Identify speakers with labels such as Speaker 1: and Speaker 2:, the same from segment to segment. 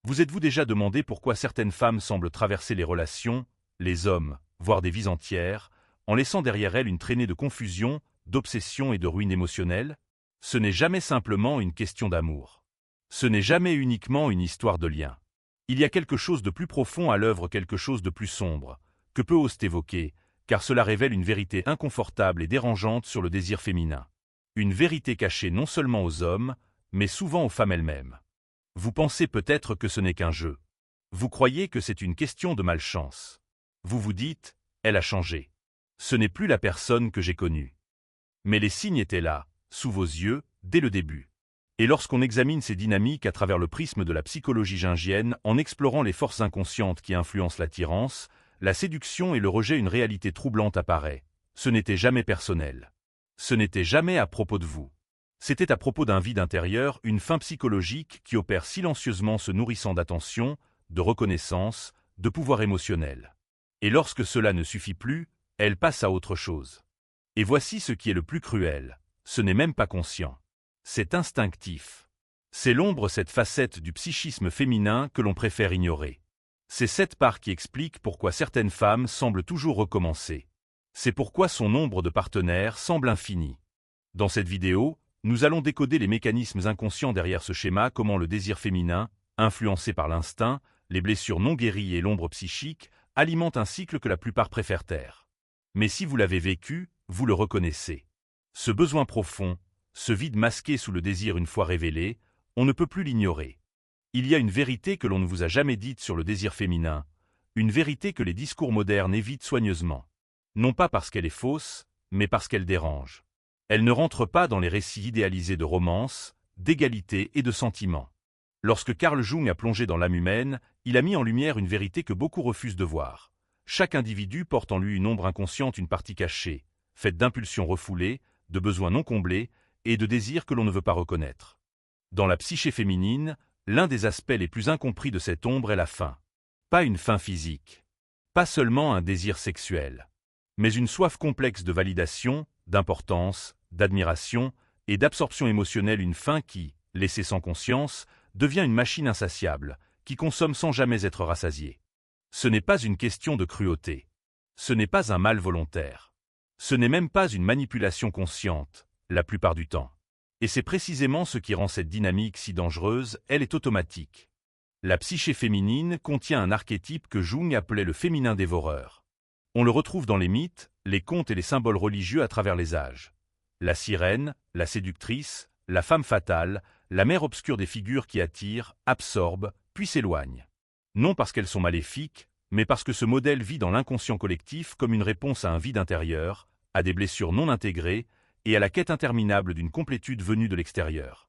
Speaker 1: Vous êtes-vous déjà demandé pourquoi certaines femmes semblent traverser les relations, les hommes, voire des vies entières, en laissant derrière elles une traînée de confusion, d'obsession et de ruine émotionnelle? Ce n'est jamais simplement une question d'amour. Ce n'est jamais uniquement une histoire de lien. Il y a quelque chose de plus profond à l'œuvre, quelque chose de plus sombre, que peu osent évoquer, car cela révèle une vérité inconfortable et dérangeante sur le désir féminin. Une vérité cachée non seulement aux hommes, mais souvent aux femmes elles-mêmes. Vous pensez peut-être que ce n'est qu'un jeu. Vous croyez que c'est une question de malchance. Vous vous dites, elle a changé. Ce n'est plus la personne que j'ai connue. Mais les signes étaient là, sous vos yeux, dès le début. Et lorsqu'on examine ces dynamiques à travers le prisme de la psychologie jungienne, en explorant les forces inconscientes qui influencent l'attirance, la séduction et le rejet, une réalité troublante apparaît. Ce n'était jamais personnel. Ce n'était jamais à propos de vous. C'était à propos d'un vide intérieur, une faim psychologique qui opère silencieusement, se nourrissant d'attention, de reconnaissance, de pouvoir émotionnel. Et lorsque cela ne suffit plus, elle passe à autre chose. Et voici ce qui est le plus cruel, ce n'est même pas conscient. C'est instinctif. C'est l'ombre, cette facette du psychisme féminin que l'on préfère ignorer. C'est cette part qui explique pourquoi certaines femmes semblent toujours recommencer. C'est pourquoi son nombre de partenaires semble infini. Dans cette vidéo, nous allons décoder les mécanismes inconscients derrière ce schéma, comment le désir féminin, influencé par l'instinct, les blessures non guéries et l'ombre psychique, alimente un cycle que la plupart préfèrent taire. Mais si vous l'avez vécu, vous le reconnaissez. Ce besoin profond, ce vide masqué sous le désir une fois révélé, on ne peut plus l'ignorer. Il y a une vérité que l'on ne vous a jamais dite sur le désir féminin, une vérité que les discours modernes évitent soigneusement. Non pas parce qu'elle est fausse, mais parce qu'elle dérange. Elle ne rentre pas dans les récits idéalisés de romance, d'égalité et de sentiments. Lorsque Carl Jung a plongé dans l'âme humaine, il a mis en lumière une vérité que beaucoup refusent de voir. Chaque individu porte en lui une ombre inconsciente, une partie cachée, faite d'impulsions refoulées, de besoins non comblés et de désirs que l'on ne veut pas reconnaître. Dans la psyché féminine, l'un des aspects les plus incompris de cette ombre est la faim. Pas une faim physique. Pas seulement un désir sexuel. Mais une soif complexe de validation, d'importance, d'admiration et d'absorption émotionnelle, une faim qui, laissée sans conscience, devient une machine insatiable, qui consomme sans jamais être rassasiée. Ce n'est pas une question de cruauté. Ce n'est pas un mal volontaire. Ce n'est même pas une manipulation consciente, la plupart du temps. Et c'est précisément ce qui rend cette dynamique si dangereuse, elle est automatique. La psyché féminine contient un archétype que Jung appelait le féminin dévoreur. On le retrouve dans les mythes, les contes et les symboles religieux à travers les âges. La sirène, la séductrice, la femme fatale, la mère obscure, des figures qui attirent, absorbent, puis s'éloignent. Non parce qu'elles sont maléfiques, mais parce que ce modèle vit dans l'inconscient collectif comme une réponse à un vide intérieur, à des blessures non intégrées et à la quête interminable d'une complétude venue de l'extérieur.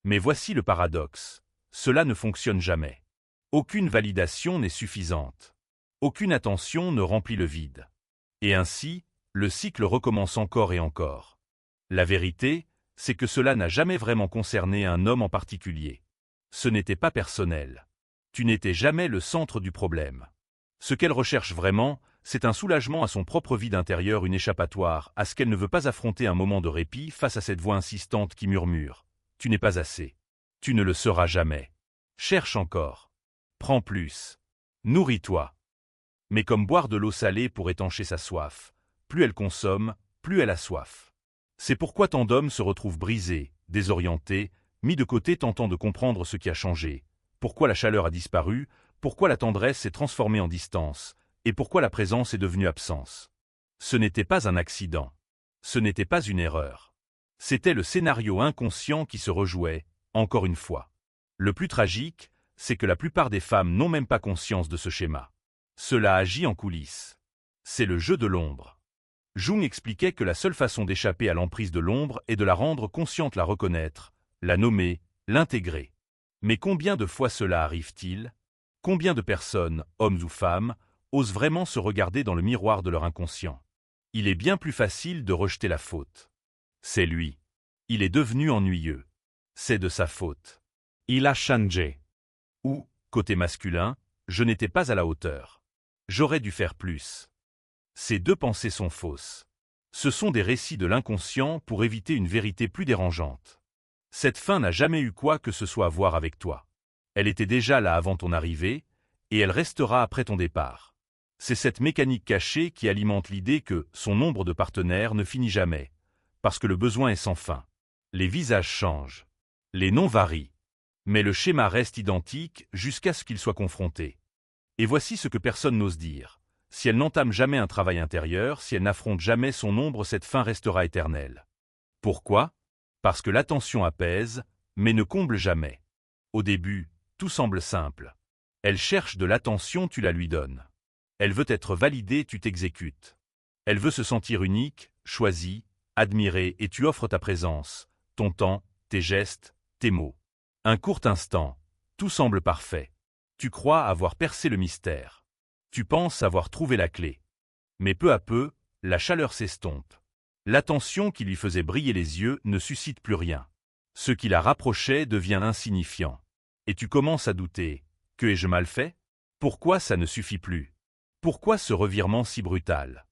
Speaker 1: Mais voici le paradoxe. Cela ne fonctionne jamais. Aucune validation n'est suffisante. Aucune attention ne remplit le vide. Et ainsi, le cycle recommence encore et encore. La vérité, c'est que cela n'a jamais vraiment concerné un homme en particulier. Ce n'était pas personnel. Tu n'étais jamais le centre du problème. Ce qu'elle recherche vraiment, c'est un soulagement à son propre vide intérieur, une échappatoire à ce qu'elle ne veut pas affronter, un moment de répit face à cette voix insistante qui murmure « Tu n'es pas assez. Tu ne le seras jamais. Cherche encore. Prends plus. Nourris-toi. » Mais comme boire de l'eau salée pour étancher sa soif, plus elle consomme, plus elle a soif. C'est pourquoi tant d'hommes se retrouvent brisés, désorientés, mis de côté, tentant de comprendre ce qui a changé, pourquoi la chaleur a disparu, pourquoi la tendresse s'est transformée en distance, et pourquoi la présence est devenue absence. Ce n'était pas un accident. Ce n'était pas une erreur. C'était le scénario inconscient qui se rejouait, encore une fois. Le plus tragique, c'est que la plupart des femmes n'ont même pas conscience de ce schéma. Cela agit en coulisses. C'est le jeu de l'ombre. Jung expliquait que la seule façon d'échapper à l'emprise de l'ombre est de la rendre consciente, la reconnaître, la nommer, l'intégrer. Mais combien de fois cela arrive-t-il? Combien de personnes, hommes ou femmes, osent vraiment se regarder dans le miroir de leur inconscient? Il est bien plus facile de rejeter la faute. C'est lui. Il est devenu ennuyeux. C'est de sa faute. Il a changé. Ou, côté masculin, je n'étais pas à la hauteur. J'aurais dû faire plus. Ces deux pensées sont fausses. Ce sont des récits de l'inconscient pour éviter une vérité plus dérangeante. Cette fin n'a jamais eu quoi que ce soit à voir avec toi. Elle était déjà là avant ton arrivée, et elle restera après ton départ. C'est cette mécanique cachée qui alimente l'idée que son nombre de partenaires ne finit jamais, parce que le besoin est sans fin. Les visages changent. Les noms varient. Mais le schéma reste identique jusqu'à ce qu'il soit confronté. Et voici ce que personne n'ose dire. Si elle n'entame jamais un travail intérieur, si elle n'affronte jamais son ombre, cette fin restera éternelle. Pourquoi? Parce que l'attention apaise, mais ne comble jamais. Au début, tout semble simple. Elle cherche de l'attention, tu la lui donnes. Elle veut être validée, tu t'exécutes. Elle veut se sentir unique, choisie, admirée, et tu offres ta présence, ton temps, tes gestes, tes mots. Un court instant, tout semble parfait. Tu crois avoir percé le mystère. Tu penses avoir trouvé la clé. Mais peu à peu, la chaleur s'estompe. L'attention qui lui faisait briller les yeux ne suscite plus rien. Ce qui la rapprochait devient insignifiant. Et tu commences à douter. Que ai-je mal fait? Pourquoi ça ne suffit plus? Pourquoi ce revirement si brutal?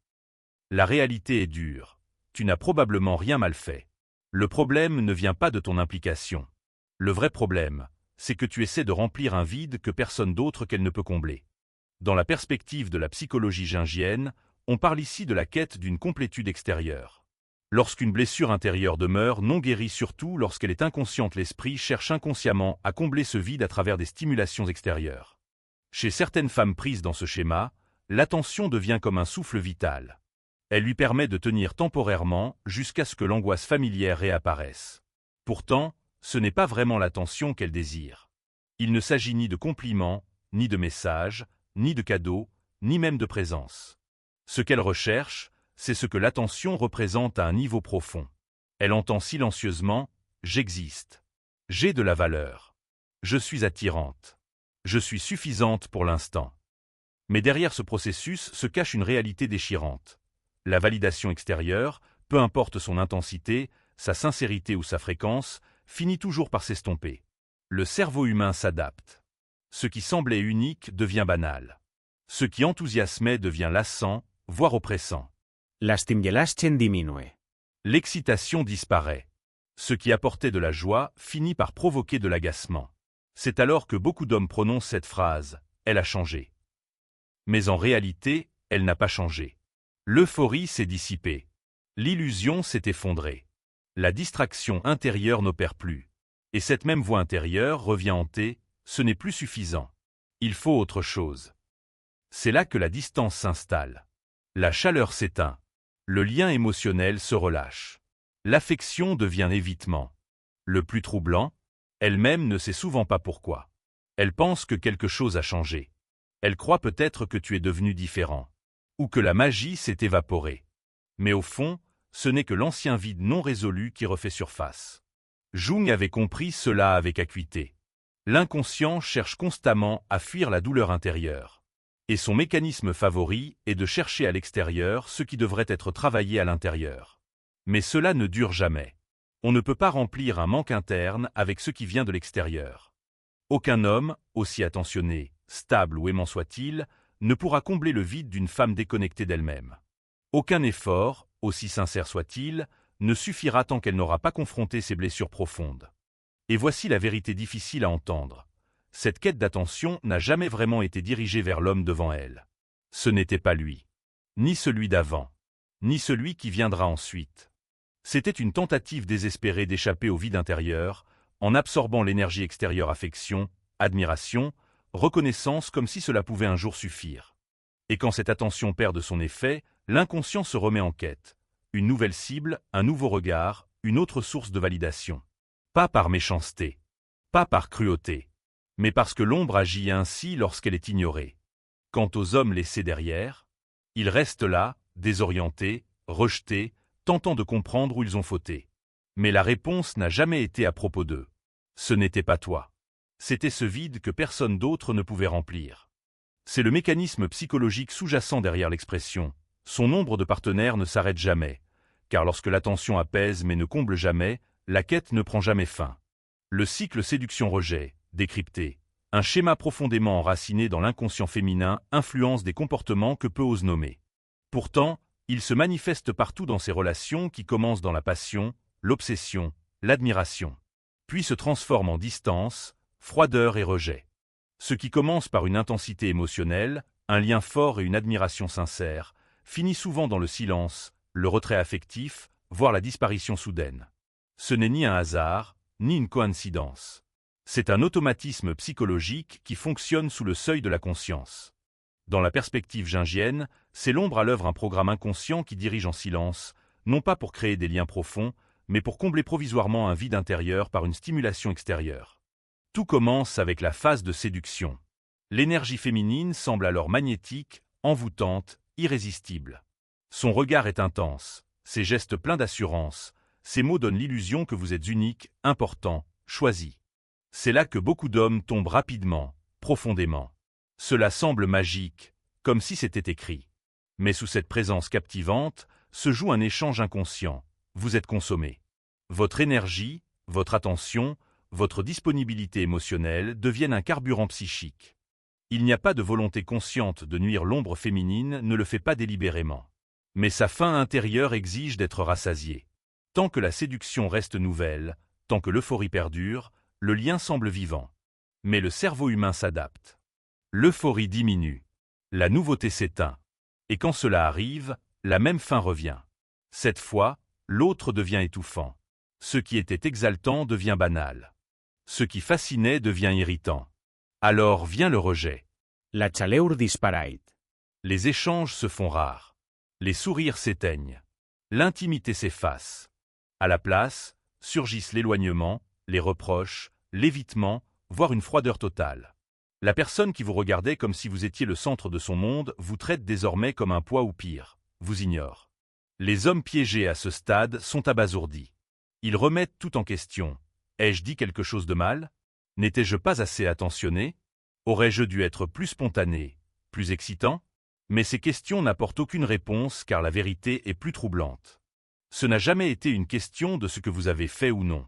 Speaker 1: La réalité est dure. Tu n'as probablement rien mal fait. Le problème ne vient pas de ton implication. Le vrai problème, c'est que tu essaies de remplir un vide que personne d'autre qu'elle ne peut combler. Dans la perspective de la psychologie jungienne, on parle ici de la quête d'une complétude extérieure. Lorsqu'une blessure intérieure demeure non guérie, surtout lorsqu'elle est inconsciente, l'esprit cherche inconsciemment à combler ce vide à travers des stimulations extérieures. Chez certaines femmes prises dans ce schéma, l'attention devient comme un souffle vital. Elle lui permet de tenir temporairement jusqu'à ce que l'angoisse familière réapparaisse. Pourtant, ce n'est pas vraiment l'attention qu'elle désire. Il ne s'agit ni de compliments, ni de messages, ni de cadeaux, ni même de présence. Ce qu'elle recherche, c'est ce que l'attention représente à un niveau profond. Elle entend silencieusement « j'existe »,« j'ai de la valeur »,« je suis attirante »,« je suis suffisante pour l'instant ». Mais derrière ce processus se cache une réalité déchirante. La validation extérieure, peu importe son intensité, sa sincérité ou sa fréquence, finit toujours par s'estomper. Le cerveau humain s'adapte. Ce qui semblait unique devient banal. Ce qui enthousiasmait devient lassant, voire oppressant.
Speaker 2: La stimulación diminue.
Speaker 1: L'excitation disparaît. Ce qui apportait de la joie finit par provoquer de l'agacement. C'est alors que beaucoup d'hommes prononcent cette phrase « elle a changé ». Mais en réalité, elle n'a pas changé. L'euphorie s'est dissipée. L'illusion s'est effondrée. La distraction intérieure n'opère plus. Et cette même voix intérieure revient hanter « ce n'est plus suffisant. Il faut autre chose ». C'est là que la distance s'installe. La chaleur s'éteint. Le lien émotionnel se relâche. L'affection devient évitement. Le plus troublant, elle-même ne sait souvent pas pourquoi. Elle pense que quelque chose a changé. Elle croit peut-être que tu es devenu différent. Ou que la magie s'est évaporée. Mais au fond, ce n'est que l'ancien vide non résolu qui refait surface. Jung avait compris cela avec acuité. L'inconscient cherche constamment à fuir la douleur intérieure. Et son mécanisme favori est de chercher à l'extérieur ce qui devrait être travaillé à l'intérieur. Mais cela ne dure jamais. On ne peut pas remplir un manque interne avec ce qui vient de l'extérieur. Aucun homme, aussi attentionné, stable ou aimant soit-il, ne pourra combler le vide d'une femme déconnectée d'elle-même. Aucun effort, aussi sincère soit-il, ne suffira tant qu'elle n'aura pas confronté ses blessures profondes. Et voici la vérité difficile à entendre. Cette quête d'attention n'a jamais vraiment été dirigée vers l'homme devant elle. Ce n'était pas lui. Ni celui d'avant. Ni celui qui viendra ensuite. C'était une tentative désespérée d'échapper au vide intérieur, en absorbant l'énergie extérieure, affection, admiration, reconnaissance, comme si cela pouvait un jour suffire. Et quand cette attention perd de son effet, l'inconscient se remet en quête. Une nouvelle cible, un nouveau regard, une autre source de validation. Pas par méchanceté. Pas par cruauté. Mais parce que l'ombre agit ainsi lorsqu'elle est ignorée. Quant aux hommes laissés derrière, ils restent là, désorientés, rejetés, tentant de comprendre où ils ont fauté. Mais la réponse n'a jamais été à propos d'eux. Ce n'était pas toi. C'était ce vide que personne d'autre ne pouvait remplir. C'est le mécanisme psychologique sous-jacent derrière l'expression. Son nombre de partenaires ne s'arrête jamais, car lorsque l'attention apaise mais ne comble jamais, la quête ne prend jamais fin. Le cycle séduction-rejet, décrypté, un schéma profondément enraciné dans l'inconscient féminin, influence des comportements que peu osent nommer. Pourtant, il se manifeste partout dans ces relations qui commencent dans la passion, l'obsession, l'admiration, puis se transforment en distance, froideur et rejet. Ce qui commence par une intensité émotionnelle, un lien fort et une admiration sincère, finit souvent dans le silence, le retrait affectif, voire la disparition soudaine. Ce n'est ni un hasard, ni une coïncidence. C'est un automatisme psychologique qui fonctionne sous le seuil de la conscience. Dans la perspective jungienne, c'est l'ombre à l'œuvre, un programme inconscient qui dirige en silence, non pas pour créer des liens profonds, mais pour combler provisoirement un vide intérieur par une stimulation extérieure. Tout commence avec la phase de séduction. L'énergie féminine semble alors magnétique, envoûtante, irrésistible. Son regard est intense, ses gestes pleins d'assurance, ses mots donnent l'illusion que vous êtes unique, important, choisi. C'est là que beaucoup d'hommes tombent rapidement, profondément. Cela semble magique, comme si c'était écrit. Mais sous cette présence captivante, se joue un échange inconscient. Vous êtes consommé. Votre énergie, votre attention, votre disponibilité émotionnelle deviennent un carburant psychique. Il n'y a pas de volonté consciente de nuire, l'ombre féminine ne le fait pas délibérément. Mais sa faim intérieure exige d'être rassasiée. Tant que la séduction reste nouvelle, tant que l'euphorie perdure, le lien semble vivant. Mais le cerveau humain s'adapte. L'euphorie diminue. La nouveauté s'éteint. Et quand cela arrive, la même faim revient. Cette fois, l'autre devient étouffant. Ce qui était exaltant devient banal. Ce qui fascinait devient irritant. Alors vient le rejet.
Speaker 2: La chaleur disparait.
Speaker 1: Les échanges se font rares. Les sourires s'éteignent. L'intimité s'efface. À la place, surgissent l'éloignement, les reproches, l'évitement, voire une froideur totale. La personne qui vous regardait comme si vous étiez le centre de son monde vous traite désormais comme un poids ou pire, vous ignore. Les hommes piégés à ce stade sont abasourdis. Ils remettent tout en question. Ai-je dit quelque chose de mal? N'étais-je pas assez attentionné? Aurais-je dû être plus spontané, plus excitant? Mais ces questions n'apportent aucune réponse car la vérité est plus troublante. Ce n'a jamais été une question de ce que vous avez fait ou non.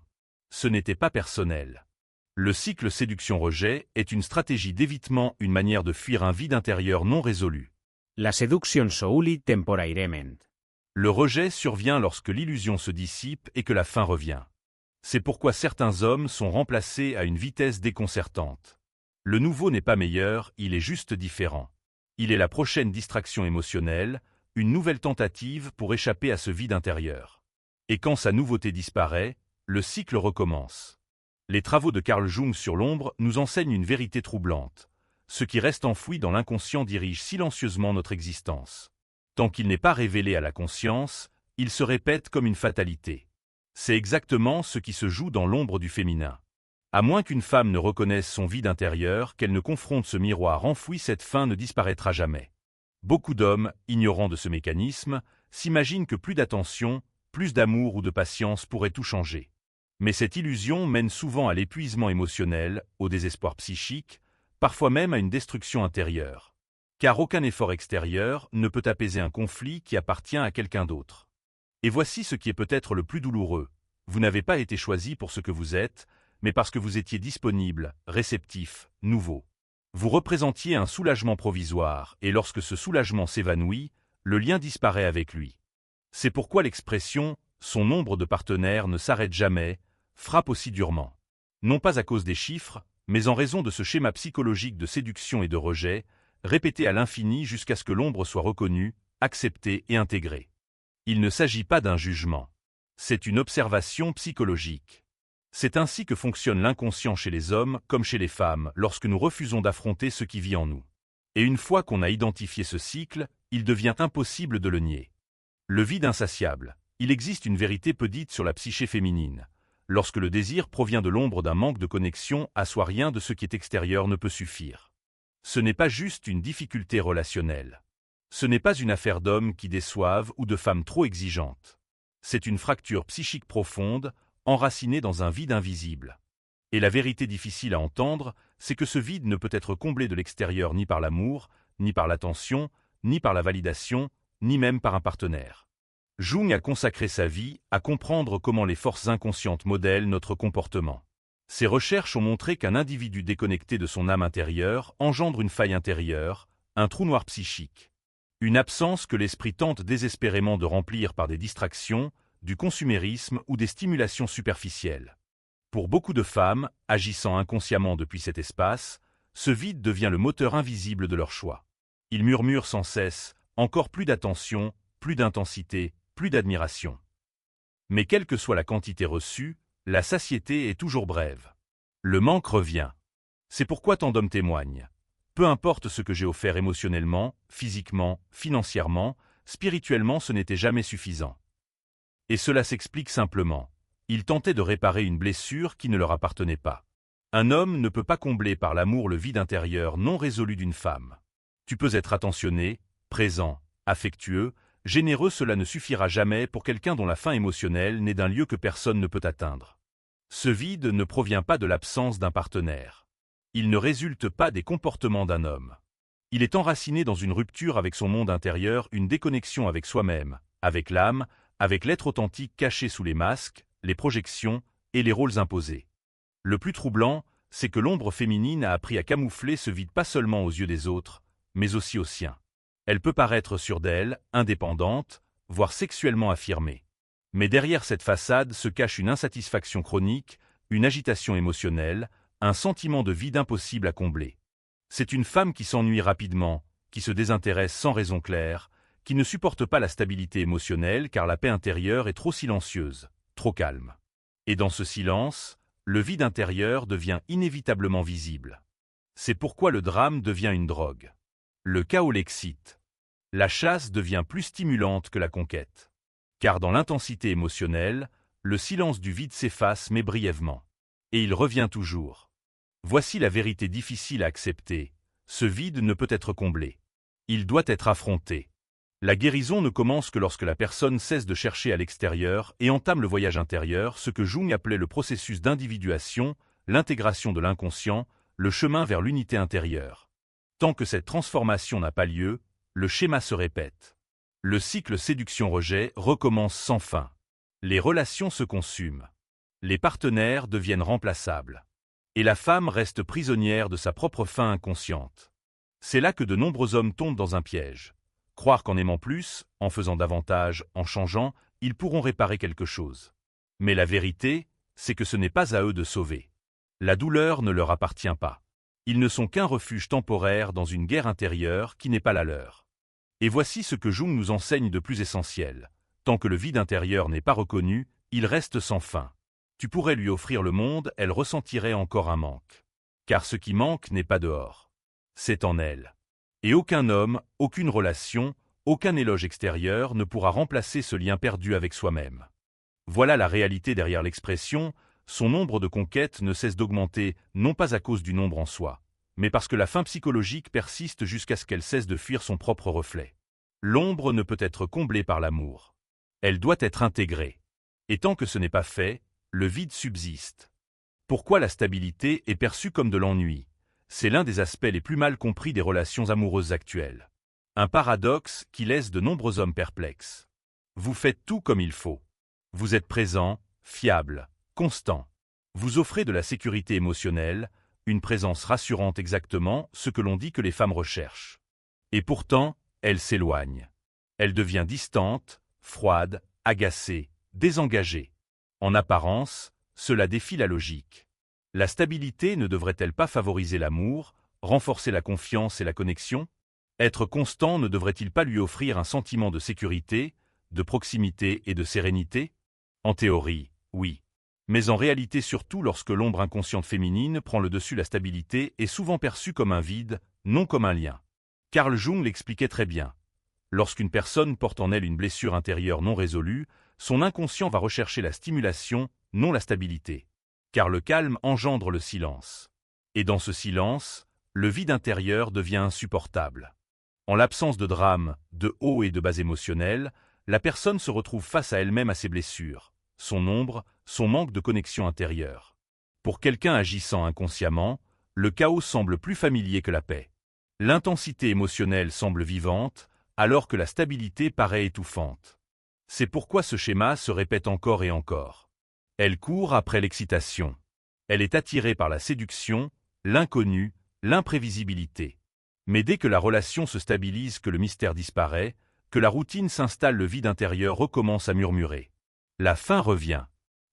Speaker 1: Ce n'était pas personnel. Le cycle séduction-rejet est une stratégie d'évitement, une manière de fuir un vide intérieur non résolu.
Speaker 2: La seduction souli temporairement.
Speaker 1: Le rejet survient lorsque l'illusion se dissipe et que la faim revient. C'est pourquoi certains hommes sont remplacés à une vitesse déconcertante. Le nouveau n'est pas meilleur, il est juste différent. Il est la prochaine distraction émotionnelle, une nouvelle tentative pour échapper à ce vide intérieur. Et quand sa nouveauté disparaît, le cycle recommence. Les travaux de Carl Jung sur l'ombre nous enseignent une vérité troublante. Ce qui reste enfoui dans l'inconscient dirige silencieusement notre existence. Tant qu'il n'est pas révélé à la conscience, il se répète comme une fatalité. C'est exactement ce qui se joue dans l'ombre du féminin. À moins qu'une femme ne reconnaisse son vide intérieur, qu'elle ne confronte ce miroir enfoui, cette faim ne disparaîtra jamais. Beaucoup d'hommes, ignorants de ce mécanisme, s'imaginent que plus d'attention, plus d'amour ou de patience pourraient tout changer. Mais cette illusion mène souvent à l'épuisement émotionnel, au désespoir psychique, parfois même à une destruction intérieure. Car aucun effort extérieur ne peut apaiser un conflit qui appartient à quelqu'un d'autre. Et voici ce qui est peut-être le plus douloureux. Vous n'avez pas été choisi pour ce que vous êtes, mais parce que vous étiez disponible, réceptif, nouveau. Vous représentiez un soulagement provisoire, et lorsque ce soulagement s'évanouit, le lien disparaît avec lui. C'est pourquoi l'expression « son nombre de partenaires ne s'arrête jamais » frappe aussi durement. Non pas à cause des chiffres, mais en raison de ce schéma psychologique de séduction et de rejet, répété à l'infini jusqu'à ce que l'ombre soit reconnue, acceptée et intégrée. Il ne s'agit pas d'un jugement. C'est une observation psychologique. C'est ainsi que fonctionne l'inconscient chez les hommes comme chez les femmes lorsque nous refusons d'affronter ce qui vit en nous. Et une fois qu'on a identifié ce cycle, il devient impossible de le nier. Le vide insatiable. Il existe une vérité peu dite sur la psyché féminine. Lorsque le désir provient de l'ombre d'un manque de connexion, à soi rien de ce qui est extérieur ne peut suffire. Ce n'est pas juste une difficulté relationnelle. Ce n'est pas une affaire d'hommes qui déçoivent ou de femmes trop exigeantes. C'est une fracture psychique profonde, enracinée dans un vide invisible. Et la vérité difficile à entendre, c'est que ce vide ne peut être comblé de l'extérieur ni par l'amour, ni par l'attention, ni par la validation, ni même par un partenaire. Jung a consacré sa vie à comprendre comment les forces inconscientes modèlent notre comportement. Ses recherches ont montré qu'un individu déconnecté de son âme intérieure engendre une faille intérieure, un trou noir psychique. Une absence que l'esprit tente désespérément de remplir par des distractions, du consumérisme ou des stimulations superficielles. Pour beaucoup de femmes, agissant inconsciemment depuis cet espace, ce vide devient le moteur invisible de leur choix. Ils murmurent sans cesse « encore plus d'attention, plus d'intensité, plus d'admiration ». Mais quelle que soit la quantité reçue, la satiété est toujours brève. Le manque revient. C'est pourquoi tant d'hommes témoignent. Peu importe ce que j'ai offert émotionnellement, physiquement, financièrement, spirituellement, ce n'était jamais suffisant. Et cela s'explique simplement. Ils tentaient de réparer une blessure qui ne leur appartenait pas. Un homme ne peut pas combler par l'amour le vide intérieur non résolu d'une femme. Tu peux être attentionné, présent, affectueux, généreux, cela ne suffira jamais pour quelqu'un dont la faim émotionnelle n'est d'un lieu que personne ne peut atteindre. Ce vide ne provient pas de l'absence d'un partenaire. Il ne résulte pas des comportements d'un homme. Il est enraciné dans une rupture avec son monde intérieur, une déconnexion avec soi-même, avec l'âme, avec l'être authentique caché sous les masques, les projections et les rôles imposés. Le plus troublant, c'est que l'ombre féminine a appris à camoufler ce vide pas seulement aux yeux des autres, mais aussi aux siens. Elle peut paraître sûre d'elle, indépendante, voire sexuellement affirmée. Mais derrière cette façade se cache une insatisfaction chronique, une agitation émotionnelle, un sentiment de vide impossible à combler. C'est une femme qui s'ennuie rapidement, qui se désintéresse sans raison claire, qui ne supporte pas la stabilité émotionnelle car la paix intérieure est trop silencieuse, trop calme. Et dans ce silence, le vide intérieur devient inévitablement visible. C'est pourquoi le drame devient une drogue. Le chaos l'excite. La chasse devient plus stimulante que la conquête. Car dans l'intensité émotionnelle, le silence du vide s'efface mais brièvement. Et il revient toujours. Voici la vérité difficile à accepter. Ce vide ne peut être comblé. Il doit être affronté. La guérison ne commence que lorsque la personne cesse de chercher à l'extérieur et entame le voyage intérieur, ce que Jung appelait le processus d'individuation, l'intégration de l'inconscient, le chemin vers l'unité intérieure. Tant que cette transformation n'a pas lieu, le schéma se répète. Le cycle séduction-rejet recommence sans fin. Les relations se consument. Les partenaires deviennent remplaçables. Et la femme reste prisonnière de sa propre faim inconsciente. C'est là que de nombreux hommes tombent dans un piège. Croire qu'en aimant plus, en faisant davantage, en changeant, ils pourront réparer quelque chose. Mais la vérité, c'est que ce n'est pas à eux de sauver. La douleur ne leur appartient pas. Ils ne sont qu'un refuge temporaire dans une guerre intérieure qui n'est pas la leur. Et voici ce que Jung nous enseigne de plus essentiel. Tant que le vide intérieur n'est pas reconnu, il reste sans fin. Tu pourrais lui offrir le monde, elle ressentirait encore un manque. Car ce qui manque n'est pas dehors. C'est en elle. Et aucun homme, aucune relation, aucun éloge extérieur ne pourra remplacer ce lien perdu avec soi-même. Voilà la réalité derrière l'expression « son nombre de conquêtes ne cesse d'augmenter, non pas à cause du nombre en soi, mais parce que la faim psychologique persiste jusqu'à ce qu'elle cesse de fuir son propre reflet. L'ombre ne peut être comblée par l'amour. Elle doit être intégrée. Et tant que ce n'est pas fait, le vide subsiste. Pourquoi la stabilité est perçue comme de l'ennui? C'est l'un des aspects les plus mal compris des relations amoureuses actuelles. Un paradoxe qui laisse de nombreux hommes perplexes. Vous faites tout comme il faut. Vous êtes présent, fiable, constant. Vous offrez de la sécurité émotionnelle, une présence rassurante, exactement ce que l'on dit que les femmes recherchent. Et pourtant, elle s'éloigne. Elle devient distante, froide, agacée, désengagée. En apparence, cela défie la logique. La stabilité ne devrait-elle pas favoriser l'amour, renforcer la confiance et la connexion? Être constant ne devrait-il pas lui offrir un sentiment de sécurité, de proximité et de sérénité? En théorie, oui. Mais en réalité, surtout lorsque l'ombre inconsciente féminine prend le dessus, la stabilité est souvent perçue comme un vide, non comme un lien. Carl Jung l'expliquait très bien. Lorsqu'une personne porte en elle une blessure intérieure non résolue, son inconscient va rechercher la stimulation, non la stabilité. Car le calme engendre le silence. Et dans ce silence, le vide intérieur devient insupportable. En l'absence de drame, de haut et de bas émotionnels, la personne se retrouve face à elle-même, à ses blessures, son ombre, son manque de connexion intérieure. Pour quelqu'un agissant inconsciemment, le chaos semble plus familier que la paix. L'intensité émotionnelle semble vivante, alors que la stabilité paraît étouffante. C'est pourquoi ce schéma se répète encore et encore. Elle court après l'excitation. Elle est attirée par la séduction, l'inconnu, l'imprévisibilité. Mais dès que la relation se stabilise, que le mystère disparaît, que la routine s'installe, le vide intérieur recommence à murmurer. La faim revient.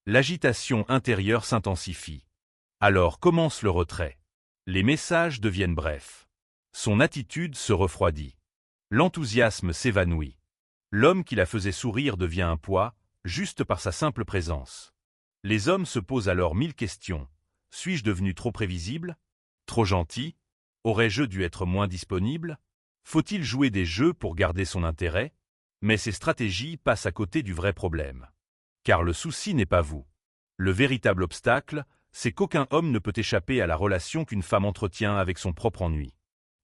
Speaker 1: L'agitation intérieure s'intensifie. Alors commence le retrait. Les messages deviennent brefs. Son attitude se refroidit. L'enthousiasme s'évanouit. L'homme qui la faisait sourire devient un poids, juste par sa simple présence. Les hommes se posent alors 1000 questions. Suis-je devenu trop prévisible? Trop gentil? Aurais-je dû être moins disponible? Faut-il jouer des jeux pour garder son intérêt? Mais ces stratégies passent à côté du vrai problème. Car le souci n'est pas vous. Le véritable obstacle, c'est qu'aucun homme ne peut échapper à la relation qu'une femme entretient avec son propre ennui.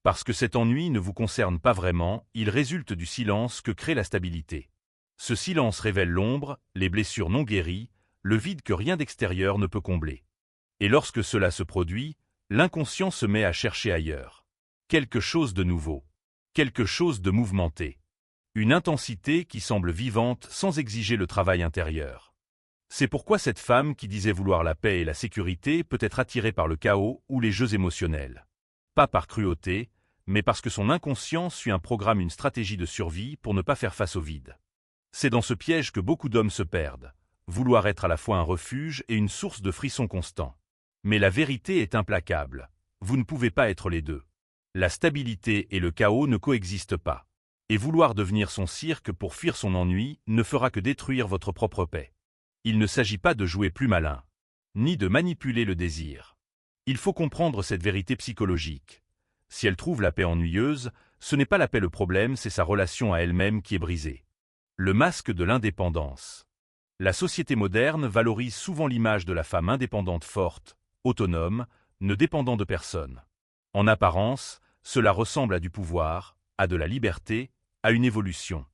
Speaker 1: Parce que cet ennui ne vous concerne pas vraiment, il résulte du silence que crée la stabilité. Ce silence révèle l'ombre, les blessures non guéries, le vide que rien d'extérieur ne peut combler. Et lorsque cela se produit, l'inconscient se met à chercher ailleurs. Quelque chose de nouveau. Quelque chose de mouvementé. Une intensité qui semble vivante sans exiger le travail intérieur. C'est pourquoi cette femme qui disait vouloir la paix et la sécurité peut être attirée par le chaos ou les jeux émotionnels. Pas par cruauté, mais parce que son inconscient suit un programme, une stratégie de survie pour ne pas faire face au vide. C'est dans ce piège que beaucoup d'hommes se perdent. Vouloir être à la fois un refuge et une source de frissons constants. Mais la vérité est implacable. Vous ne pouvez pas être les deux. La stabilité et le chaos ne coexistent pas. Et vouloir devenir son cirque pour fuir son ennui ne fera que détruire votre propre paix. Il ne s'agit pas de jouer plus malin, ni de manipuler le désir. Il faut comprendre cette vérité psychologique. Si elle trouve la paix ennuyeuse, ce n'est pas la paix le problème, c'est sa relation à elle-même qui est brisée. Le masque de l'indépendance. La société moderne valorise souvent l'image de la femme indépendante forte, autonome, ne dépendant de personne. En apparence, cela ressemble à du pouvoir, à de la liberté, à une évolution.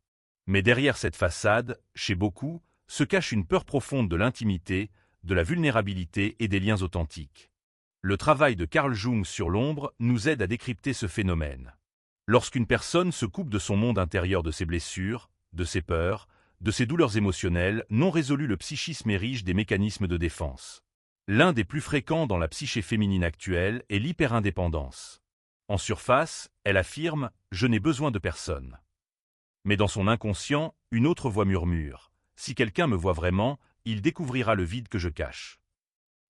Speaker 1: Mais derrière cette façade, chez beaucoup, se cache une peur profonde de l'intimité, de la vulnérabilité et des liens authentiques. Le travail de Carl Jung sur l'ombre nous aide à décrypter ce phénomène. Lorsqu'une personne se coupe de son monde intérieur, de ses blessures, de ses peurs, de ses douleurs émotionnelles non résolues, le psychisme érige des mécanismes de défense. L'un des plus fréquents dans la psyché féminine actuelle est l'hyperindépendance. En surface, elle affirme « je n'ai besoin de personne ». Mais dans son inconscient, une autre voix murmure « si quelqu'un me voit vraiment, il découvrira le vide que je cache ».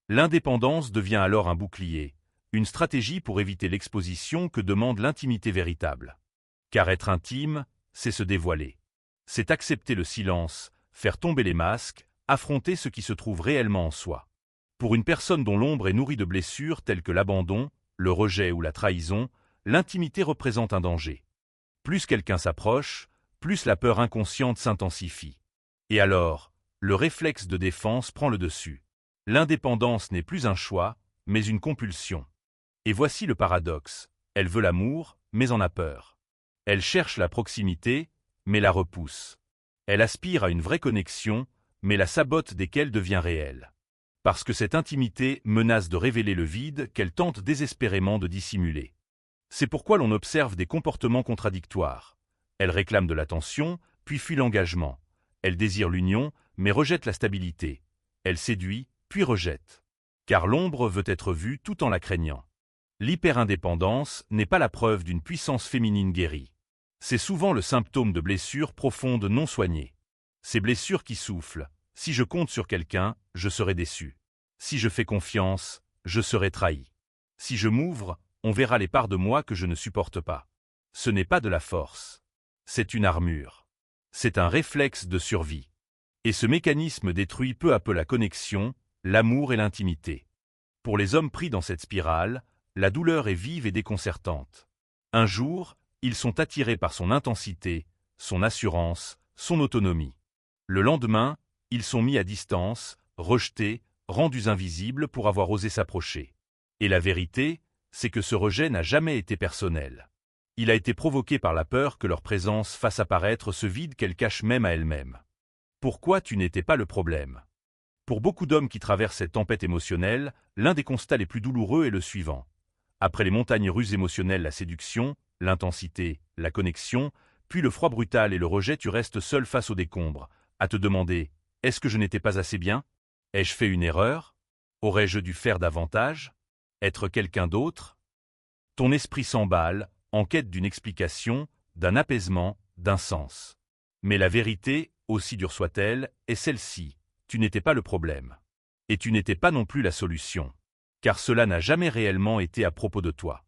Speaker 1: L'indépendance devient alors un bouclier, une stratégie pour éviter l'exposition que demande l'intimité véritable. Car être intime, c'est se dévoiler. C'est accepter le silence, faire tomber les masques, affronter ce qui se trouve réellement en soi. Pour une personne dont l'ombre est nourrie de blessures telles que l'abandon, le rejet ou la trahison, l'intimité représente un danger. Plus quelqu'un s'approche, plus la peur inconsciente s'intensifie. Et alors, le réflexe de défense prend le dessus. L'indépendance n'est plus un choix, mais une compulsion. Et voici le paradoxe. Elle veut l'amour, mais en a peur. Elle cherche la proximité, mais la repousse. Elle aspire à une vraie connexion, mais la sabote dès qu'elle devient réelle. Parce que cette intimité menace de révéler le vide qu'elle tente désespérément de dissimuler. C'est pourquoi l'on observe des comportements contradictoires. Elle réclame de l'attention, puis fuit l'engagement. Elle désire l'union, mais rejette la stabilité. Elle séduit, puis rejette. Car l'ombre veut être vue tout en la craignant. L'hyperindépendance n'est pas la preuve d'une puissance féminine guérie. C'est souvent le symptôme de blessures profondes non soignées. Ces blessures qui soufflent. Si je compte sur quelqu'un, je serai déçu. Si je fais confiance, je serai trahi. Si je m'ouvre, on verra les parts de moi que je ne supporte pas. Ce n'est pas de la force. C'est une armure. C'est un réflexe de survie. Et ce mécanisme détruit peu à peu la connexion, l'amour et l'intimité. Pour les hommes pris dans cette spirale, la douleur est vive et déconcertante. Un jour, ils sont attirés par son intensité, son assurance, son autonomie. Le lendemain, ils sont mis à distance, rejetés, rendus invisibles pour avoir osé s'approcher. Et la vérité, c'est que ce rejet n'a jamais été personnel. Il a été provoqué par la peur que leur présence fasse apparaître ce vide qu'elle cache même à elle-même. Pourquoi tu n'étais pas le problème? Pour beaucoup d'hommes qui traversent cette tempête émotionnelle, l'un des constats les plus douloureux est le suivant. Après les montagnes russes émotionnelles, la séduction, l'intensité, la connexion, puis le froid brutal et le rejet, tu restes seul face aux décombres, à te demander « Est-ce que je n'étais pas assez bien? Ai-je fait une erreur? Aurais-je dû faire davantage? Être quelqu'un d'autre ?» Ton esprit s'emballe, en quête d'une explication, d'un apaisement, d'un sens. Mais la vérité, aussi dure soit-elle, est celle-ci. tu n'étais pas le problème. Et tu n'étais pas non plus la solution. Car cela n'a jamais réellement été à propos de toi.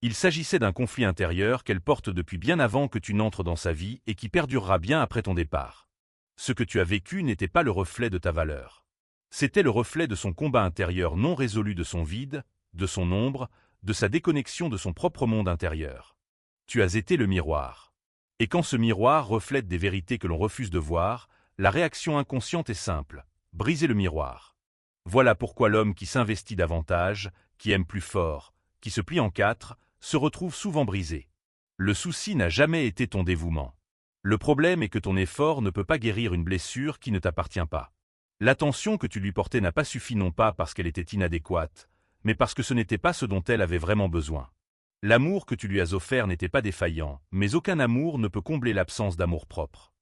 Speaker 1: Il s'agissait d'un conflit intérieur qu'elle porte depuis bien avant que tu n'entres dans sa vie et qui perdurera bien après ton départ. Ce que tu as vécu n'était pas le reflet de ta valeur. C'était le reflet de son combat intérieur non résolu, de son vide, de son ombre, de sa déconnexion de son propre monde intérieur. Tu as été le miroir. Et quand ce miroir reflète des vérités que l'on refuse de voir, la réaction inconsciente est simple: briser le miroir. Voilà pourquoi l'homme qui s'investit davantage, qui aime plus fort, qui se plie en quatre, se retrouve souvent brisé. Le souci n'a jamais été ton dévouement. Le problème est que ton effort ne peut pas guérir une blessure qui ne t'appartient pas. L'attention que tu lui portais n'a pas suffi, non pas parce qu'elle était inadéquate, mais parce que ce n'était pas ce dont elle avait vraiment besoin. L'amour que tu lui as offert n'était pas défaillant, mais aucun amour ne peut combler l'absence d'amour-propre.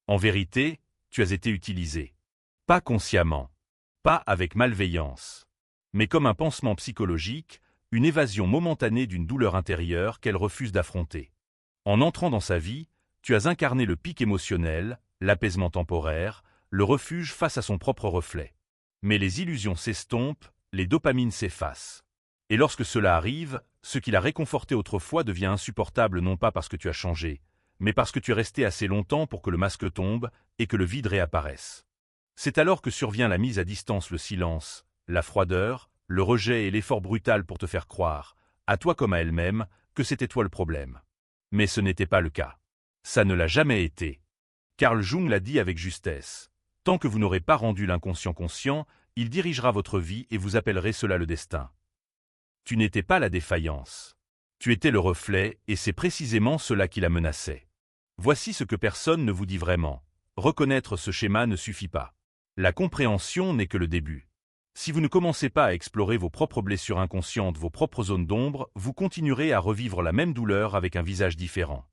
Speaker 1: En vérité, tu as été utilisé. Pas consciemment, pas avec malveillance, mais comme un pansement psychologique, une évasion momentanée d'une douleur intérieure qu'elle refuse d'affronter. En entrant dans sa vie, tu as incarné le pic émotionnel, l'apaisement temporaire, le refuge face à son propre reflet. Mais les illusions s'estompent, les dopamines s'effacent. Et lorsque cela arrive, ce qui l'a réconforté autrefois devient insupportable, non pas parce que tu as changé, mais parce que tu es resté assez longtemps pour que le masque tombe et que le vide réapparaisse. C'est alors que survient la mise à distance, le silence, la froideur, le rejet et l'effort brutal pour te faire croire, à toi comme à elle-même, que c'était toi le problème. Mais ce n'était pas le cas. Ça ne l'a jamais été. Carl Jung l'a dit avec justesse. Tant que vous n'aurez pas rendu l'inconscient conscient, il dirigera votre vie et vous appellerez cela le destin. Tu n'étais pas la défaillance. Tu étais le reflet, et c'est précisément cela qui la menaçait. Voici ce que personne ne vous dit vraiment. Reconnaître ce schéma ne suffit pas. La compréhension n'est que le début. Si vous ne commencez pas à explorer vos propres blessures inconscientes, vos propres zones d'ombre, vous continuerez à revivre la même douleur avec un visage différent.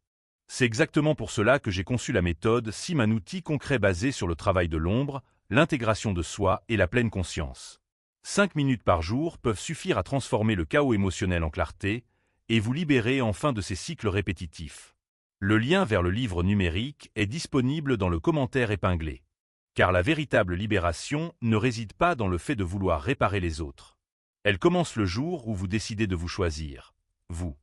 Speaker 1: C'est exactement pour cela que j'ai conçu la méthode SIM, un outil concret basé sur le travail de l'ombre, l'intégration de soi et la pleine conscience. 5 minutes par jour peuvent suffire à transformer le chaos émotionnel en clarté et vous libérer enfin de ces cycles répétitifs. Le lien vers le livre numérique est disponible dans le commentaire épinglé. Car la véritable libération ne réside pas dans le fait de vouloir réparer les autres. Elle commence le jour où vous décidez de vous choisir, vous.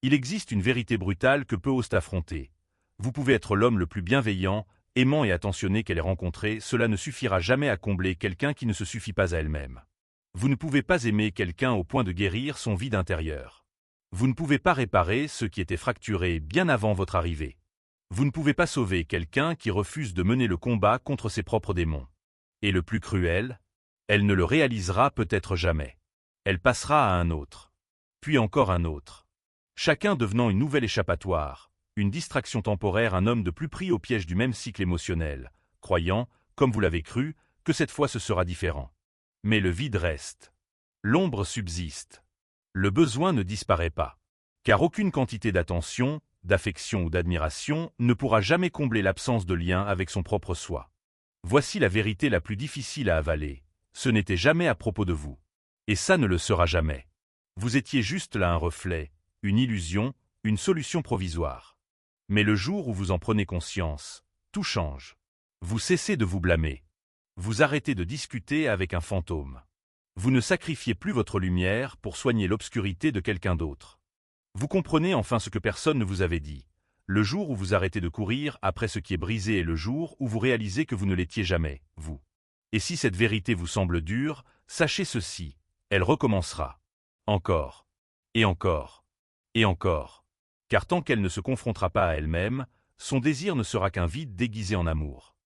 Speaker 1: Il existe une vérité brutale que peu osent affronter. Vous pouvez être l'homme le plus bienveillant, aimant et attentionné qu'elle ait rencontré, cela ne suffira jamais à combler quelqu'un qui ne se suffit pas à elle-même. Vous ne pouvez pas aimer quelqu'un au point de guérir son vide intérieur. Vous ne pouvez pas réparer ce qui était fracturé bien avant votre arrivée. Vous ne pouvez pas sauver quelqu'un qui refuse de mener le combat contre ses propres démons. Et le plus cruel, elle ne le réalisera peut-être jamais. Elle passera à un autre. Puis encore un autre. Chacun devenant une nouvelle échappatoire, une distraction temporaire, un homme de plus pris au piège du même cycle émotionnel, croyant, comme vous l'avez cru, que cette fois ce sera différent. Mais le vide reste. L'ombre subsiste. Le besoin ne disparaît pas. Car aucune quantité d'attention, d'affection ou d'admiration ne pourra jamais combler l'absence de lien avec son propre soi. Voici la vérité la plus difficile à avaler. Ce n'était jamais à propos de vous. Et ça ne le sera jamais. Vous étiez juste là, un reflet, une illusion, une solution provisoire. Mais le jour où vous en prenez conscience, tout change. Vous cessez de vous blâmer. Vous arrêtez de discuter avec un fantôme. Vous ne sacrifiez plus votre lumière pour soigner l'obscurité de quelqu'un d'autre. Vous comprenez enfin ce que personne ne vous avait dit. Le jour où vous arrêtez de courir après ce qui est brisé est le jour où vous réalisez que vous ne l'étiez jamais, vous. Et si cette vérité vous semble dure, sachez ceci, elle recommencera. Encore. Et encore. Et encore. Car tant qu'elle ne se confrontera pas à elle-même, son désir ne sera qu'un vide déguisé en amour.